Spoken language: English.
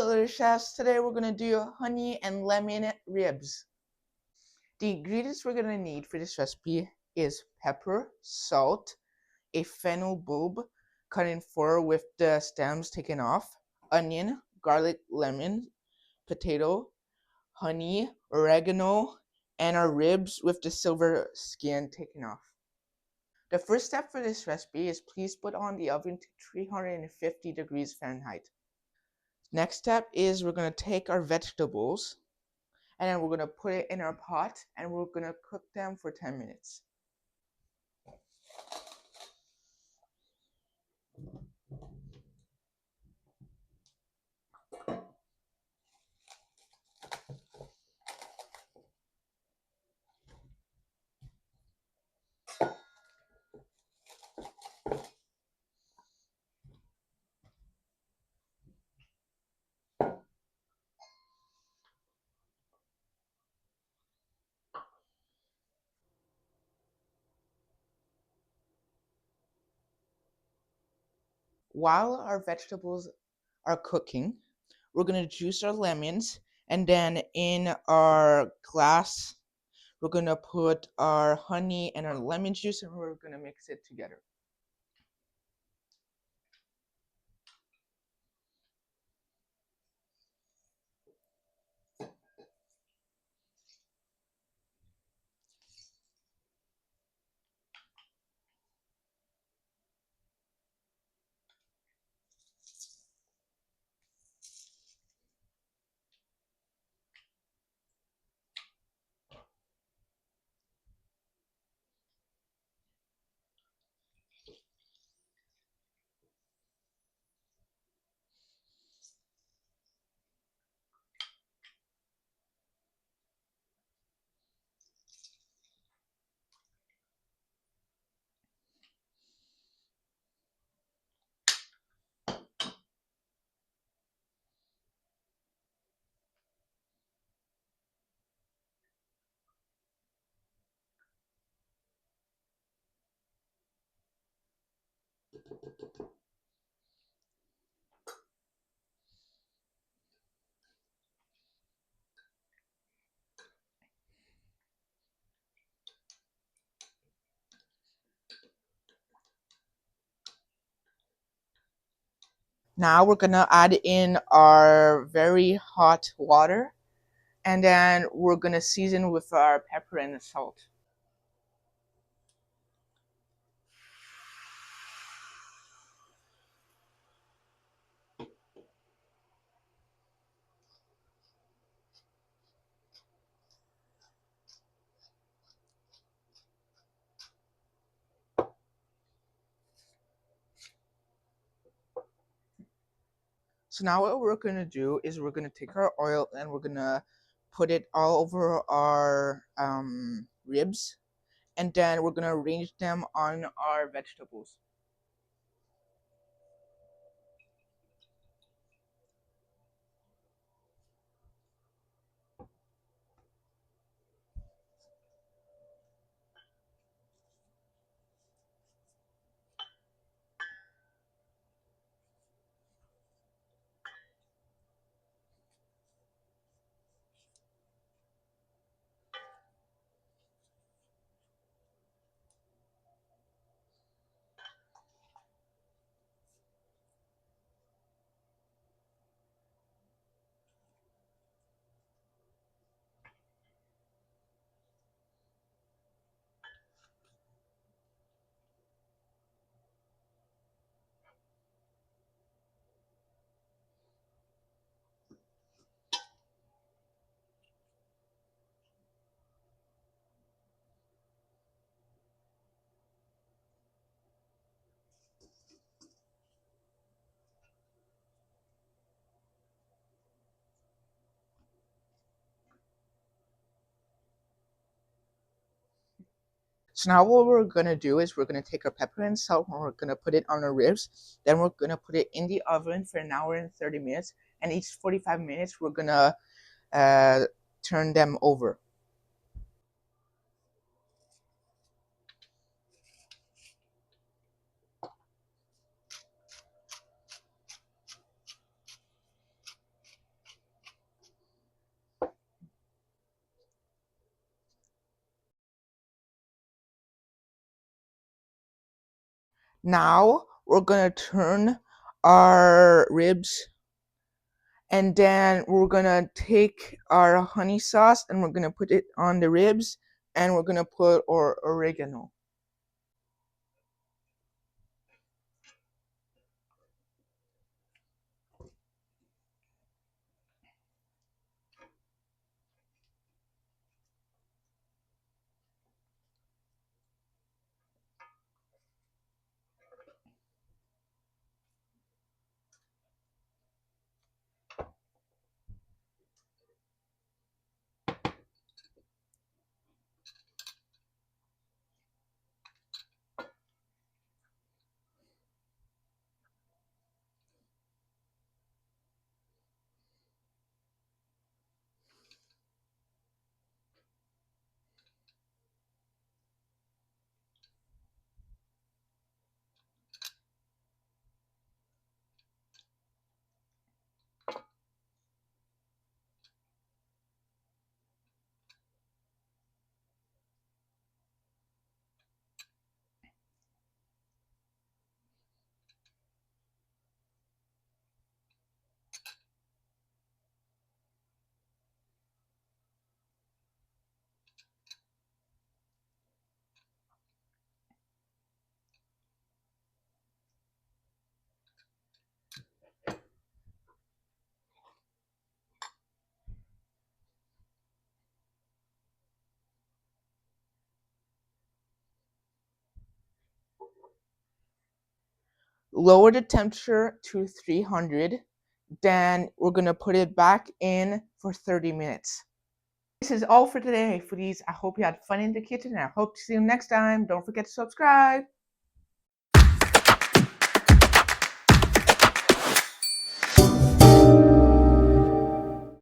little chefs, today we're gonna do honey and lemon ribs. The ingredients we're gonna need for this recipe is pepper, salt, a fennel bulb cut in four with the stems taken off, onion, garlic, lemon, potato, honey, oregano, and our ribs with the silver skin taken off. The first step for this recipe is please put on the oven to 350 degrees Fahrenheit. Next step is we're going to take our vegetables and then we're going to put it in our pot and we're going to cook them for 10 minutes. While our vegetables are cooking, we're going to juice our lemons and then in our glass we're going to put our honey and our lemon juice and we're going to mix it together. Now we're going to add in our very hot water and then we're going to season with our pepper and salt. So now what we're going to do is we're going to take our oil and we're going to put it all over our ribs and then we're going to arrange them on our vegetables. So now what we're going to do is we're going to take our pepper and salt and we're going to put it on our ribs. Then we're going to put it in the oven for an hour and 30 minutes. And each 45 minutes, we're going to turn them over. Now we're gonna turn our ribs, and then we're gonna take our honey sauce and we're gonna put it on the ribs, and we're gonna put our oregano. Lower the temperature to 300. Then we're gonna put it back in for 30 minutes. This is all for today, foodies. I hope you had fun in the kitchen, and I hope to see you next time. Don't forget to subscribe.